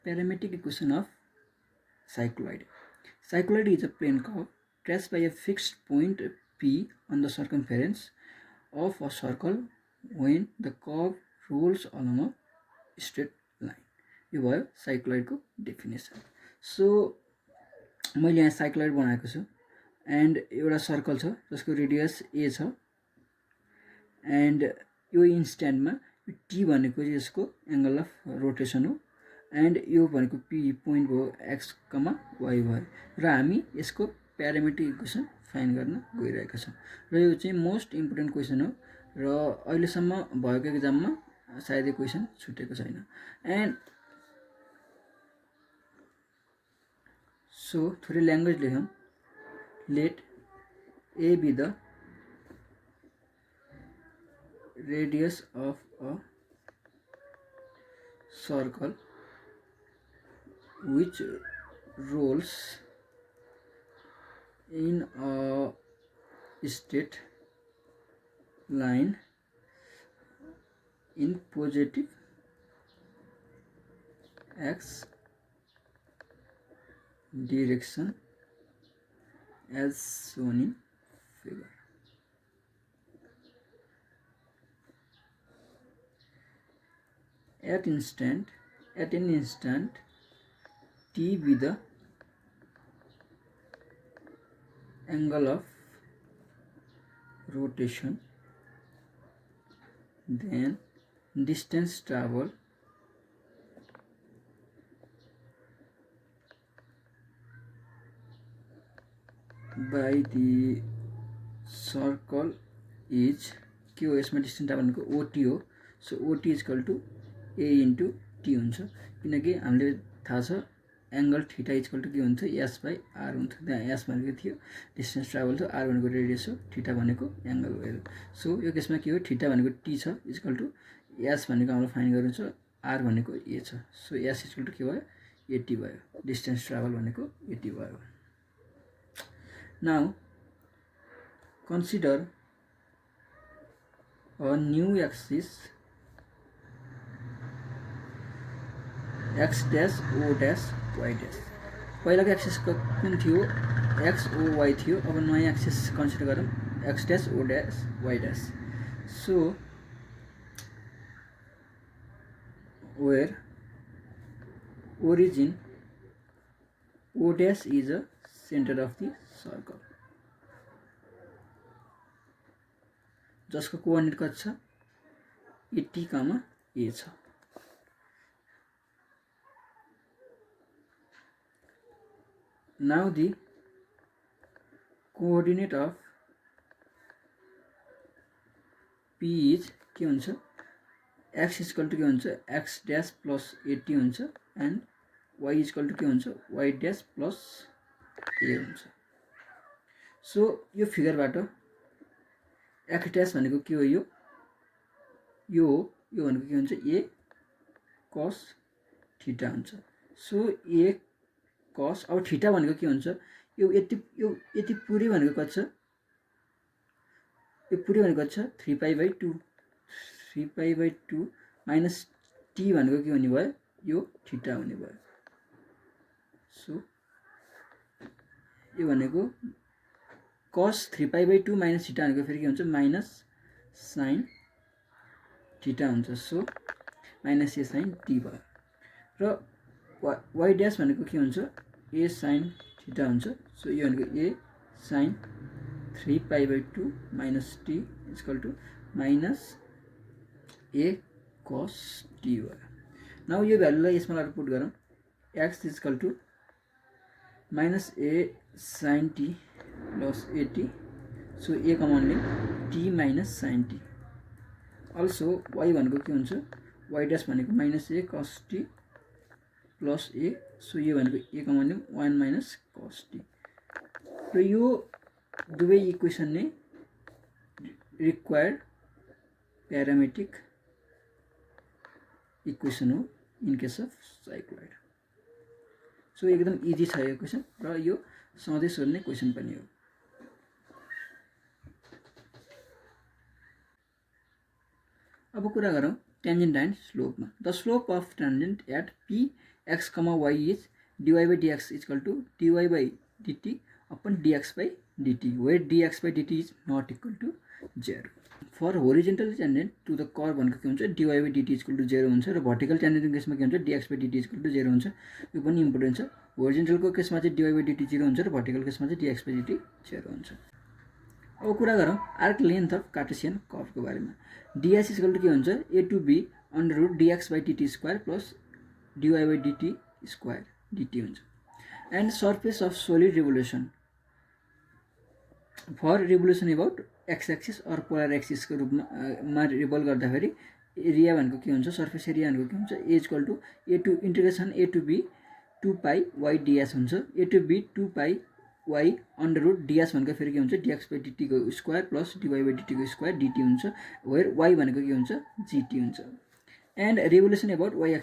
Parametric equation of cycloid. Cycloid is a plane curve traced by a fixed point P on the circumference of a circle when the curve rolls along a straight line. यो भयो साइक्लोइडको definition. So मैले यहाँ cycloid बनाएको छु and एउटा circle छ जसको radius ए छ एन्ड यो इन्स्ट्यान्टमा टी भनेको यसको एंगल अफ रोटेसन हो एन्ड यो भनेको पी पोइन्ट भयो एक्स कमा वाई भयो र हामी यसको प्यारामेट्रिक इक्वेसन फाइन्ड गर्न गइरहेका छौँ र यो चाहिँ मोस्ट इम्पोर्टेन्ट क्वेसन हो र अहिलेसम्म भएको एक्जाममा सायद यो क्वेसन छुटेको छैन. एन्ड सो थोरै ल्याङ्ग्वेज लेखौँ. Let a be the radius of a circle which rolls in a straight line in positive x direction as shown in figure. At an instant t be the angle of rotation, then distance traveled by the circle is के हो यसमा distance travel भनेको OT हो. So OT is equal to a into t हुन्छ किनकि हामीले थाहा छ angle theta is equal to के हुन्छ एस बाई आर हुन्छ. त्यहाँ एस भनेको थियो डिस्टेन्स ट्राभल थियो, आर भनेको रेडियस हो, थीटा भनेको एंगल भयो. सो यो केसमा के हो थीटा भनेको टी छ इज इक्वल टू एस भनेको हाम्रो फाइन्ड गर्नु छ, आर भनेको ए छ. So s is equal to के भयो एटी भयो, डिस्टेन्स ट्राभल भनेको एटी भयो. Now consider a new axis x dash o dash y dash. पहिलाको एक्सिस कुन थियो एक्स ओ वाई थियो. अब नयाँ एक्सिस कन्सिडर गरौँ x dash o dash y dash. So where origin o dash is a center of the circle जसको coordinate कति छ एटी कमा ए छ. Now the coordinate of P is के हुन्छ एक्स इक्वल टू के हुन्छ एक्स ड्यास प्लस एटी हुन्छ and Y equal to के हुन्छ वाई ड्यास प्लस ए हुन्छ. सो यो फिगरबाट एक्स ड्यास भनेको के हो यो भनेको के हुन्छ ए कस थीटा हुन्छ. सो ए कस अब थीटा भनेको के हुन्छ यो यति पुरै भनेको कति छ यो पुरै भनेको कति छ 3π/2 माइनस टी भनेको के हुने भयो यो थीटा हुने भयो. सो यो भनेको cos 3π/2 माइनस थीटा भनेको फेरि के हुन्छ माइनस साइन थीटा हुन्छ. So minus A sine T भयो र वाई ड्यास भनेको के हुन्छ ए साइन थीटा हुन्छ. सो यो भनेको A sine 3π/2 minus T equal to minus A cos T भयो. नाउ यो भ्यालुलाई यसमा लगाएर पुट गरौँ X equal to minus A sine T plus A T. So A common लिंक T minus sine T. Also Y भनेको के हुन्छ वाई ड्यास भनेको minus A cos T plus A. So यो भनेको ए कमन लिंक 1 माइनस कस टी. र यो दुवै इक्वेसन नै रिक्वायर्ड प्यारामेट्रिक इक्वेसन हो in case of cycloid. So एकदम इजी छ यो क्वेसन र यो सधैँ सोध्ने क्वेसन पनि हो. अब कुरा गरौँ टेन्जेन्ट एन्ड स्लोपमा. The slope of tangent at P x, y is dy by dx is equal to dy by dt upon dx by dt, where dx by dt is not equal to 0. For horizontal tangent to the curve भनेको के हुन्छ dy by dt is equal to 0 हुन्छ र vertical tangent को केसमा के हुन्छ dx by dt is equal to 0 हुन्छ. यो पनि इम्पोर्टेन्ट छ. होरिजोन्टल को केसमा चाहिँ dy by dt 0 हुन्छ र vertical केसमा चाहिँ dx by dt 0 हुन्छ. अब कुरा गरौँ arc length of Cartesian curve को बारेमा. ds is equal to के हुन्छ a to b under root dx by dt square plus dy by dt square dt हुन्छ. And surface of solid revolution for revolution about x axis or polar axis को रूपमा revolve गर्दाखेरि area भनेको के हुन्छ surface area भनेको के हुन्छ a equal to a to integration a to b 2 pi y ds हुन्छ. a to b 2 pi y under root ds भनेको फेरि के हुन्छ dx by dt को square plus dy by dt को स्क्वायर dt हुन्छ, वेयर y भनेको के हुन्छ gt हुन्छ. And revolution about y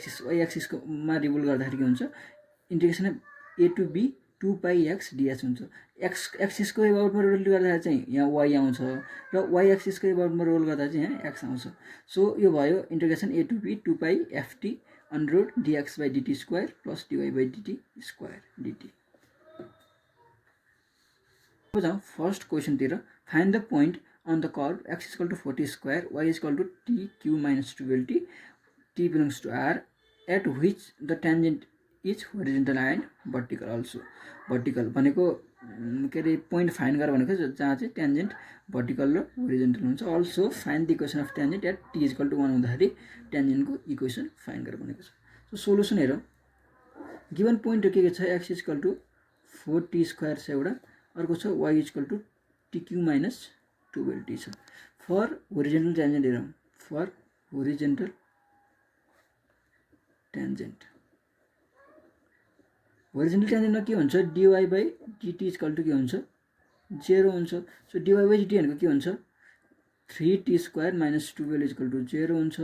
axis को मा रिभोल्भ गर्दाखेरि के हुन्छ integration a to b 2 pi x ds हुन्छ. x एक्सिस को अबाउटमा रोल गर्दा चाहिँ यहाँ y आउँछ र y एक्सिस को अबाउटमा रोल गर्दा चाहिँ यहाँ x आउँछ. सो यो भयो integration a to b 2 pi ft under root dx by dt square plus dy by dt square dt. अब जाउँ फर्स्ट क्वेसन तिर. Find the point on the curve x equal to 40 square y equal to t q minus 12t t belongs to r at which the tangent is horizontal and vertical also. vertical भनेको के अरे point find गर भनेको जहाँ चाहिँ tangent vertical र horizontal हुन्छ. Also find the equation of tangent at t equal to 1 हुँदाखेरि ट्यान्जेन्टको इक्वेसन फाइन्ड गर भनेको छ. सो सोलुसन हेरौँ. गिभन पोइन्ट के छ x equal to 4t square छ एउटा, अर्को छ y equal to tq minus 12t छ. फर होरिजोन्टल ट्यान्जेन्ट हेरौँ. फर होरिजोन्टल ट्यान्जेन्ट ट्यान्जेन्टमा के हुन्छ dy by dt equal to के हुन्छ 0 हुन्छ. सो dy by dt भनेको के हुन्छ 3t square minus 12 equal to 0 हुन्छ.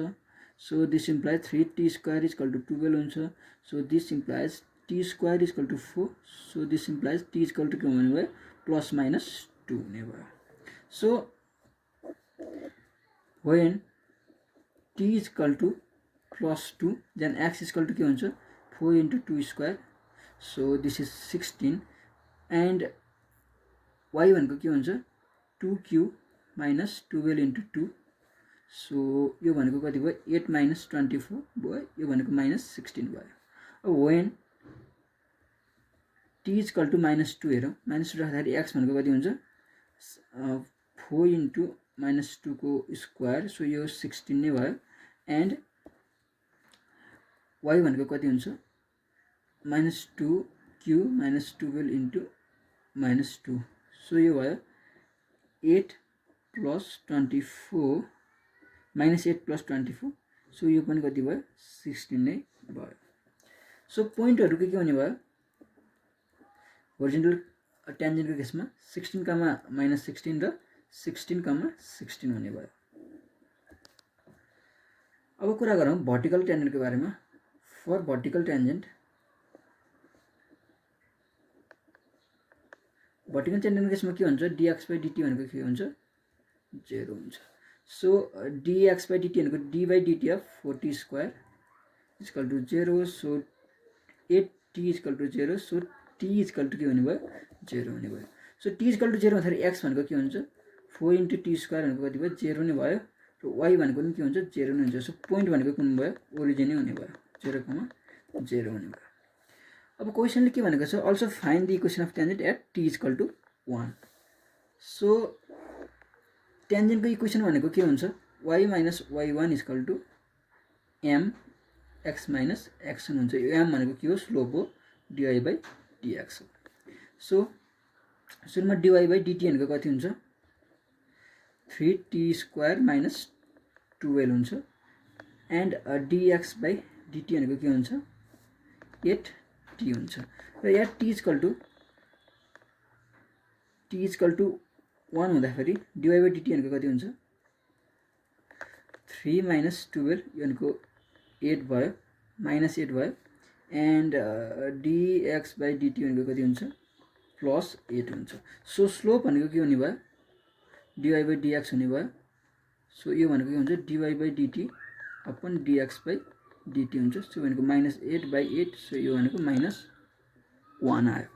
So this implies 3t square equal to 12 हुन्छ. So this implies t square equal to 4. So this implies t equal to के हुने भयो प्लस माइनस 2 हुने भयो. So when t equal to plus 2 then x equal to के हुन्छ 4 into 2 square. So this is 16 and y भनेको के हुन्छ 2q माइनस 12 into 2. सो यो भनेको कति भयो 8 माइनस 24 भयो, यो भनेको माइनस 16 भयो. अब when t equal to minus 2 हेरौँ. माइनस 2 राख्दाखेरि x भनेको कति हुन्छ 4 into माइनस 2 को स्क्वायर. सो यो 16 नै भयो. एन्ड y भनेको कति हुन्छ minus 2q minus 12 into minus 2. So यो भयो 8 प्लस 24 माइनस 8 प्लस 24. सो यो पनि कति भयो 16 नै भयो. सो पोइन्टहरू के हुने भयो होरिजोन्टल ट्यान्जेन्टको केसमा 16 कामा माइनस 16 र 16 कामा 16 हुने भयो. अब कुरा गरौँ भर्टिकल ट्यान्जेन्टको बारेमा. फर भर्टिकल ट्यान्जेन्ट ट्यान्जेन्टको केसमा के हुन्छ dx by dt भनेको के हुन्छ 0 हुन्छ. सो dx by dt भनेको d by dt of 40 square equal to 0. So 8t equal to 0. So t equal to के हुने भयो 0 हुने भयो. सो t इक्वल टु 0 भन्दाखेरि x भनेको के हुन्छ 4 into t स्क्वायर भनेको कति भयो 0 नै भयो र y भनेको पनि के हुन्छ 0 नै हुन्छ. सो पोइन्ट भनेको कुन भयो ओरिजिन नै हुने भयो 0,0 हुने भयो. अब क्वेसनले के भनेको छ also find the equation of tangent at t equal to 1. So ट्यान्जेन्टको इक्वेसन भनेको के हुन्छ y minus y1 equal to m x minus x1 हुन्छ. यो m भनेको के हो स्लोप हो dy by dx हो. सो सुरुमा dy by dt भनेको कति हुन्छ 3t स्क्वायर माइनस 12 हुन्छ. एन्ड dx by dt भनेको के हुन्छ 8t हुन्छ. र यहाँ t इक्वल टु 1 हुँदाखेरि dy by dt भनेको कति हुन्छ 3 माइनस 12 यो भनेको 8 भयो माइनस 8 भयो. एन्ड dx by dt भनेको कति हुन्छ प्लस 8 हुन्छ. सो स्लोप भनेको के हुने भयो dy by dx हुने भयो. सो यो भनेको के हुन्छ dy by dt upon dx by dt हुन्छ। सो भनेको -8/8, सो यो भनेको -1 आयो।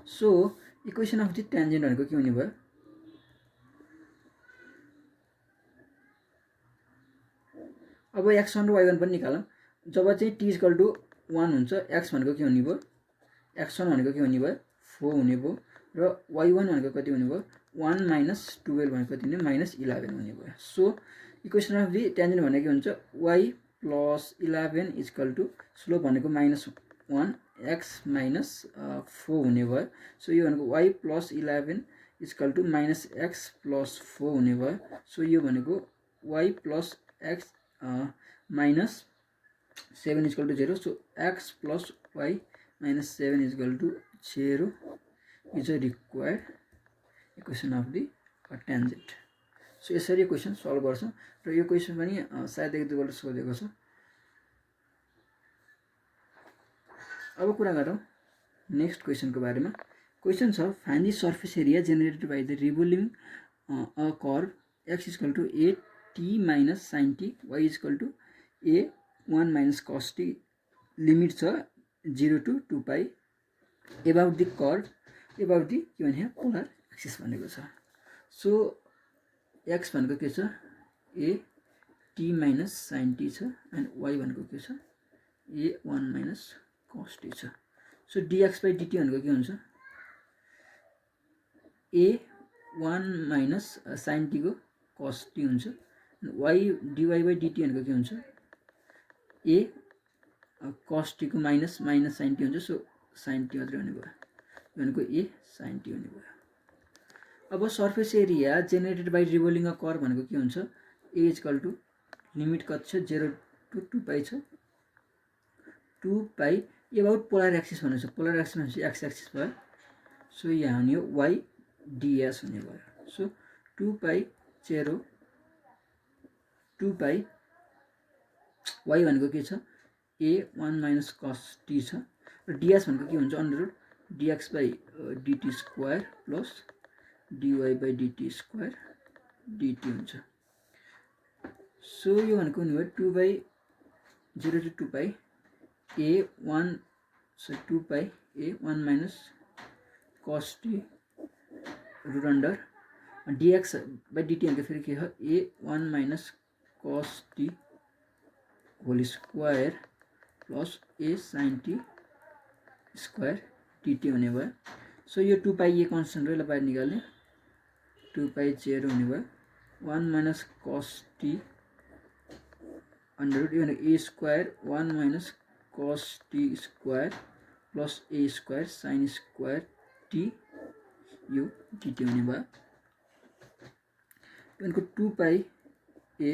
So equation of the tangent भनेको के हुने भयो, अब x1 र y1 पनि निकालौँ। जब चाहिँ t = 1 हुन्छ, x भनेको के हुने भयो, x1 भनेको के हुने भयो 4 हुने भयो, र y1 भनेको कति हुने भयो 1 - 12 भनेको कति हुने -11 हुने भयो। So equation of the tangent भनेको के हुन्छ, y + 11 = स्लोप भनेको -1 x - 4 हुने भयो। सो यो भनेको y + 11 = -x + 4 हुने भयो। सो यो भनेको y + x -7 = 0। So x + y - 7 = 0 is a required equation of the tangent. So यसरी क्वेसन सल्भ गर्छौँ, र यो क्वेसन पनि सायद 1-2 पल्ट सोधेको छ। अब कुरा गरौँ नेक्स्ट क्वेसनको बारेमा। क्वेसन छ, find the surface area generated by the revolving a curve x = a t - sin t, y = a 1 - cos t, limit छ 0 to 2π, about the curve, about the के भने पोलर एक्सिस भनेको छ। सो x भनेको के छ a t - sin t छ, and y भनेको के छ a 1 - cos t छ। सो dx/dt भनेको के हुन्छ, a 1 - sin t को cos t हुन्छ, y dy/dt भनेको के हुन्छ a cos t को माइनस sin t हुन्छ। सो sin t मात्रै हुने भयो, भनेको a sin t हुने भयो। अब surface area generated by revolving a curve भनेको के हुन्छ, a = लिमिट कति छ 0 to 2π छ, 2π एबाउट पोलर एक्सिस भनेको छ। पोलर एक्सिस भनेपछि एक्स एक्सिस भयो। सो यहाँ हुने y ds हुने भयो। सो 2π 0 2π, y भनेको के छ a 1 - cos t छ, र ds भनेको के हुन्छ √dx/dt² प्लस dy/dt² dt हुन्छ। सो यो भनेको हुने भयो 2/0 to 2π a 2π a 1 - cos t √under dx/dt भनेको फेरि के हो a 1 - cos t whole square plus a sin t square dt हुने भयो। सो यो 2π ए कन्स्टेन्ट रहेला बाहिर निकाल्ने, 2π 0 हुने भयो, 1 - cos t under root a square 1 - cos t स्क्वायर plus a square sin square t यो dt हुने भयो। इनको 2π a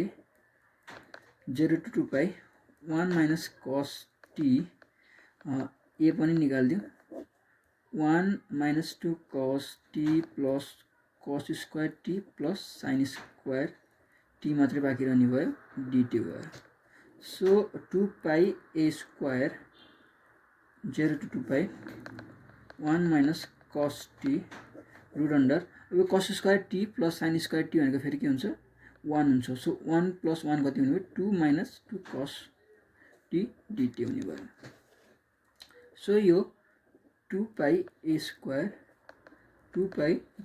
0 to 2π 1 - cos t a पनि निकाल्दिउँ, 1 - 2 cos t plus cos square t plus sin square t मात्रै बाँकी रहने भयो, dt भयो। So 2π a square 0 to 2π 1 - cos t root under, अब cos square t plus sin square t भनेको फेरि के हुन्छ 1 हुन्छ। सो 1 + 1 कति हुने भयो 2 - 2 cos t dt हुने भयो। सो यो 2π a स्क्वायर 2π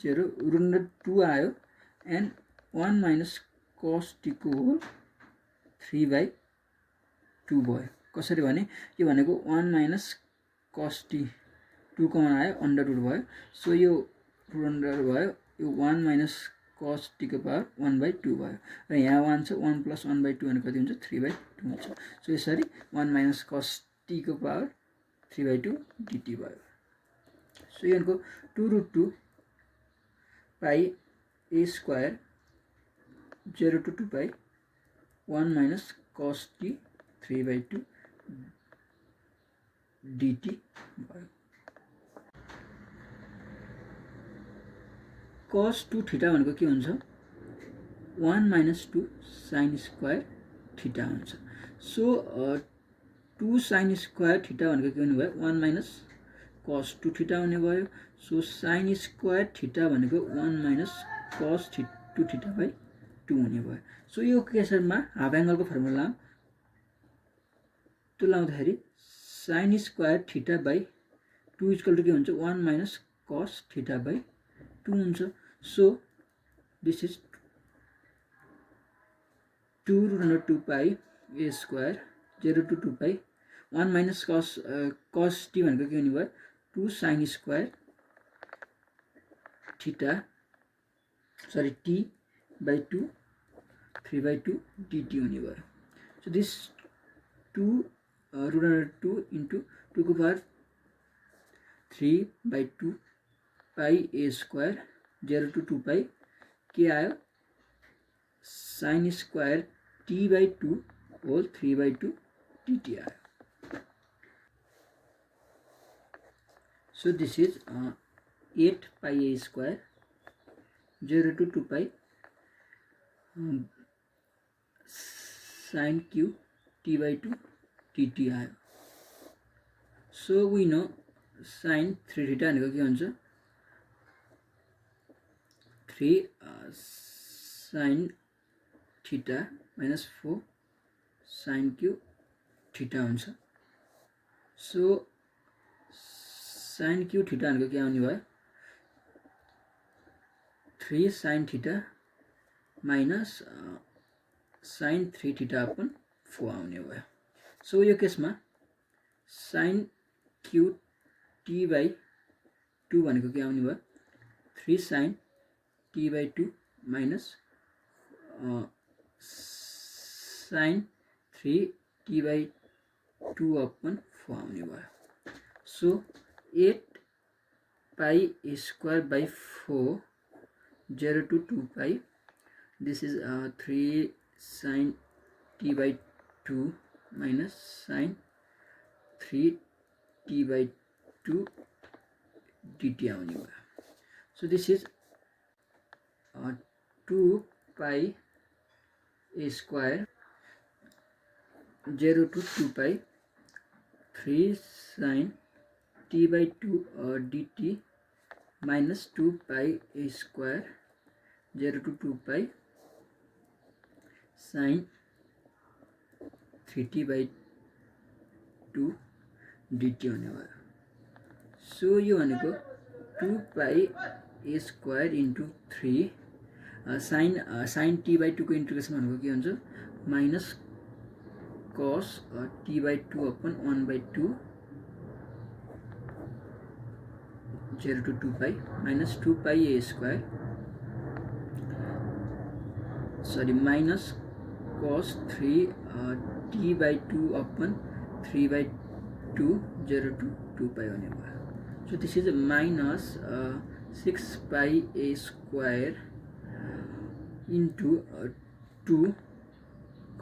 0 रूट अंडर 2 आयो, एन्ड 1 - cos t को होल 3/2 भयो। कसरी भने यो भनेको 1 - cos t 2 कमन आयो, अंडर रूट भयो। सो यो रूट अंडर भयो, यो 1 - cos t को पावर 1/2 भयो, र यहाँ 1 छ, 1 + 1/2 भनेको कति हुन्छ 3/2 हुन्छ। सो यसरी 1 - cos t को पावर 3/2 dt भयो। सो यो भनेको 2√2 π a square 0 to 2π 1 - cos t 3/2 dt भयो। cos 2 थीटा भनेको के हुन्छ 1 - 2 sin स्क्वायर थीटा हुन्छ। सो 2 sin स्क्वायर थीटा भनेको के हुने भयो 1 - cos 2 थीटा हुने भयो। सो sin स्क्वायर थीटा भनेको 1 - cos 2 थीटा/2 हुने भयो। सो यो केसमा हाफ एंगल को फर्मुला त्यो लाउँदाखेरि sin square theta by 2 equal to के हुन्छ 1 माइनस cos थीटा बाई 2 हुन्छ। So this is 2 root under 2 pi A square 0 to 2 pi 1 minus cos t भनेको के हुने भयो 2 sin square theta sorry t by 2 3 by 2 dt हुने भयो। So this 2 root under 2 into 2 को power 3 by 2 pi A square 0 to 2 pi के आयो sin square t by 2 whole 3 by 2 dt आयो। So this is 8 pi A square 0 to 2 pi sin q t by 2 dt आयो। So we know sin 3 theta भनेको के हुन्छ 3 sin theta minus 4 sin q theta हुन्छ। So sin q theta भनेको के आउने भयो 3 sin theta minus sin 3 theta upon 4 आउने भयो। सो यो केसमा sin q t बाई 2 भनेको के आउने भयो 3 sin t by 2 minus sin 3 t by 2 upon 4 आउने भयो। So 8 pi A square by 4 0 to 2 pi this is 3 sin t by 2 minus sin 3 t by 2 dt आउने भयो। So this is 2 pi A square 0 to 2 pi 3 sin t by 2 dt minus 2 pi A square 0 to 2 pi sin 3t by 2 dt हुने भयो। So यो भनेको 2 pi A square into 3 sin t by 2 को integration भनेको के हुन्छ minus cos t by 2 upon 1 by 2 0 to 2 pi minus 2 pi A square sorry minus cos 3 t by 2 upon 3 by 2 0 to 2 pi होने भयो। So this is minus 6 pi a square into 2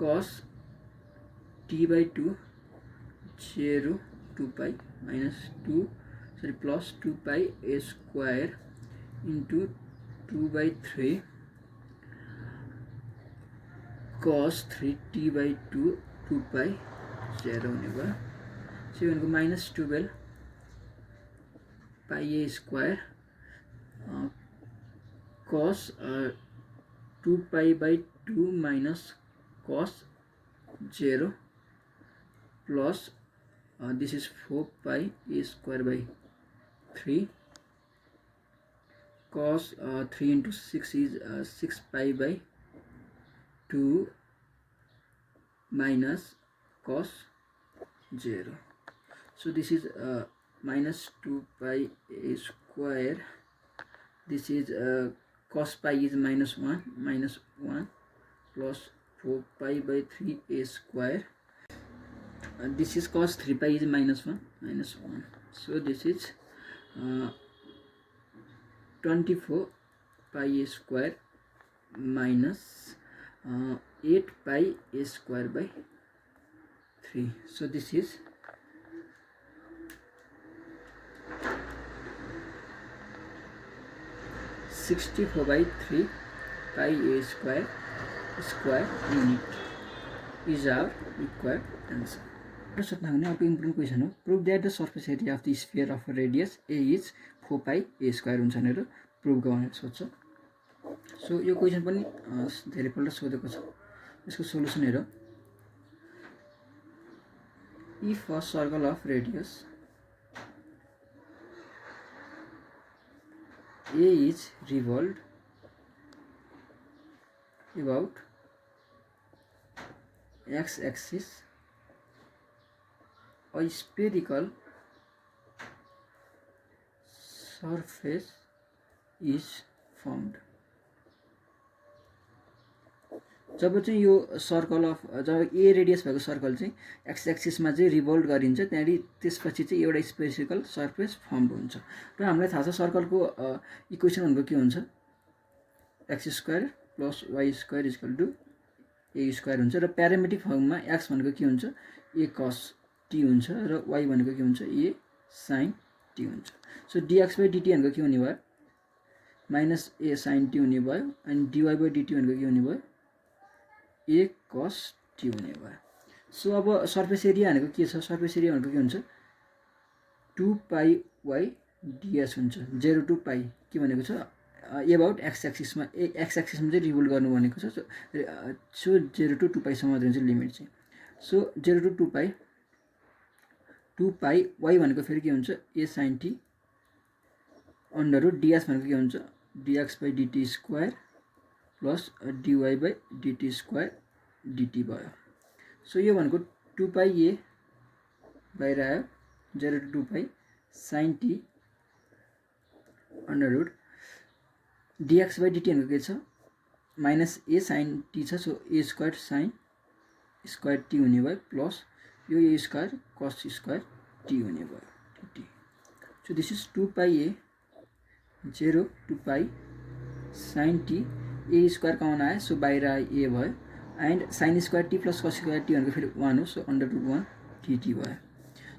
cos t by 2 0 2 pi minus 2 sorry plus 2 pi a square into 2 by 3 cos 3t by 2 2 pi 0 होने भयो। So यो भनेको minus 12 pie A square cos 2 pi by 2 minus cos 0 plus this is 4 pi a square by 3 cos 3 into 6 is 6 pi by 2 minus cos 0. So this is minus 2 pi a square. This is cos pi is minus 1 plus 4 pi by 3 a square. This is cos 3 pi is minus 1. So this is 24 pi a square minus 8 pi a square by 3. So this is 64 by 3 pi a square unit is our required answer. First of all, important question हो, prove that the surface area of the sphere of radius a is 4 pi a square हुन्छ भनेर prove गर्न सोध्छ। So यो question पनि धेरैपल्ट सोधेको छ। यसको सोलुसन हेरौँ। If a circle of radius A is revolved about x-axis, a spherical surface is formed. जब चाहिँ यो सर्कल अफ जब ए रेडियस भएको सर्कल चाहिँ एक्स एक्सिसमा चाहिँ रिभल्भ गरिन्छ त्यहाँदेखि त्यसपछि चाहिँ एउटा स्पेसिकल सर्फेस फर्म हुन्छ र हामीलाई थाहा छ सर्कलको इक्वेसन भनेको के हुन्छ x square plus y square equal to a square हुन्छ र प्यारामेट्रिक फर्ममा एक्स भनेको के हुन्छ ए कस टी हुन्छ र वाई भनेको के हुन्छ ए साइन टी हुन्छ सो डिएक्स बाई डिटी भनेको के हुने भयो माइनस ए साइन टी हुने भयो अनि डिवाई बाई डिटी भनेको के हुने भयो ए कस टी हुने भयो सो अब सर्फेस एरिया भनेको के छ सर्फेस एरिया भनेको के हुन्छ 2 पाई वाई डिएस हुन्छ 0 टु पाई के भनेको छ एबाउट एक्स एक्सिसमा एक्स एक्सिसमा चाहिँ रिभोल्भ गर्नु भनेको छ सो 0 टु 2 पाईसम्म हुन्छ लिमिट चाहिँ सो 0 टु 2 पाई वाई भनेको फेरि के हुन्छ A sine T under root DS भनेको के हुन्छ DX by DT square plus DY by DT square DT भयो सो यो भनेको 2 पाई ए बाहिर आयो 0 to 2 pi sine T under root DX by DT भनेको के छ माइनस ए साइन टी छ so A square sine square T हुने भयो प्लस यो A square cos square T हुने भयो T so this is 2 pi A 0 to pi sine T A square common आयो सो बाहिर आयो ए भयो and sine square T plus cos square T भनेको फेरि 1 हो सो अन्डर रुट 1 टी भयो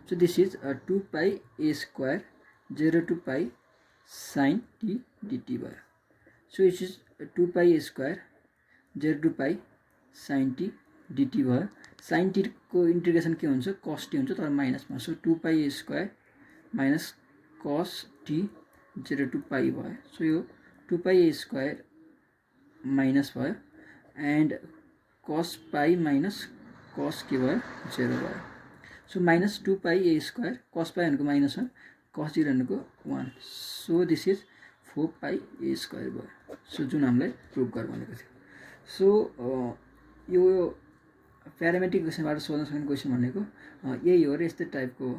so this is 2 pi A square 0 to pi sine T DT भयो so it is 2 pi A square 0 to pi sine T DT भयो sine टीको integration के हुन्छ कस टी हुन्छ तर माइनसमा so 2 pi A square minus cos t 0 to pi भयो सो यो 2 पाई ए स्क्वायर माइनस भयो and cos pi minus cos के भयो 0 भयो सो माइनस 2 पाई ए स्क्वायर कस पाई भनेको माइनस 1 कस 0 भनेको 1 so this is 4 pi A square भयो so जुन हामीलाई प्रुभ गर भनेको थियो सो यो प्यारामेट्रिक क्वेसनबाट सोध्न सक्ने क्वेसन भनेको यही हो र यस्तै टाइपको